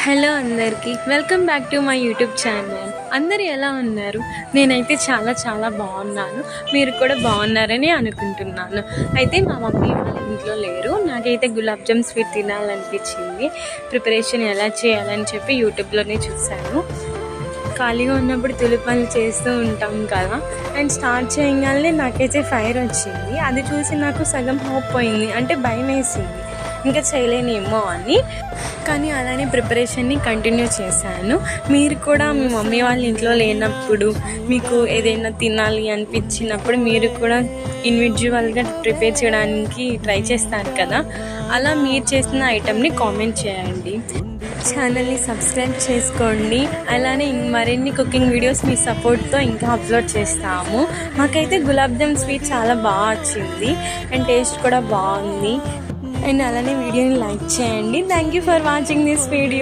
Hello అందరికీ welcome back to my YouTube channel. అందరు ఎలా ఉన్నారు? నేనైతే చాలా బాగున్నాను. మీరు కూడా బాగున్నారని అనుకుంటున్నాను. అయితే మా మమ్మీ వాళ్ళ ఇంట్లో లేరు. నాకైతే గులాబ్ జామ్ స్వీట్ తినాలనిపించింది. ప్రిపరేషన్ ఎలా చేయాలని చెప్పి యూట్యూబ్లోనే చూశాను. ఖాళీగా ఉన్నప్పుడు తులిపనులు చేస్తూ ఉంటాం కదా, అండ్ స్టార్ట్ చేయగానే నాకైతే ఫైర్ వచ్చింది. అది చూసి నాకు సగం హోప్ పోయింది, అంటే భయం వేసింది ఇంకా చేయలేనేమో అని. కానీ అలానే ప్రిపరేషన్ని కంటిన్యూ చేశాను. మీరు కూడా మీ మమ్మీ వాళ్ళ ఇంట్లో లేనప్పుడు మీకు ఏదైనా తినాలి అనిపించినప్పుడు మీరు కూడా ఇండివిజువల్గా ప్రిపేర్ చేయడానికి ట్రై చేస్తారు కదా, అలా మీరు చేసిన ఐటెంని కామెంట్ చేయండి. ఛానల్ని సబ్స్క్రైబ్ చేసుకోండి. అలానే మరిన్ని కుకింగ్ వీడియోస్ మీ సపోర్ట్తో ఇంకా అప్లోడ్ చేస్తాము. మాకైతే గులాబ్ జామ్ స్వీట్ చాలా బాగా వచ్చింది అండ్ టేస్ట్ కూడా బాగుంది. అండ్ అలానే వీడియోని లైక్ చేయండి. Thank you for watching this video.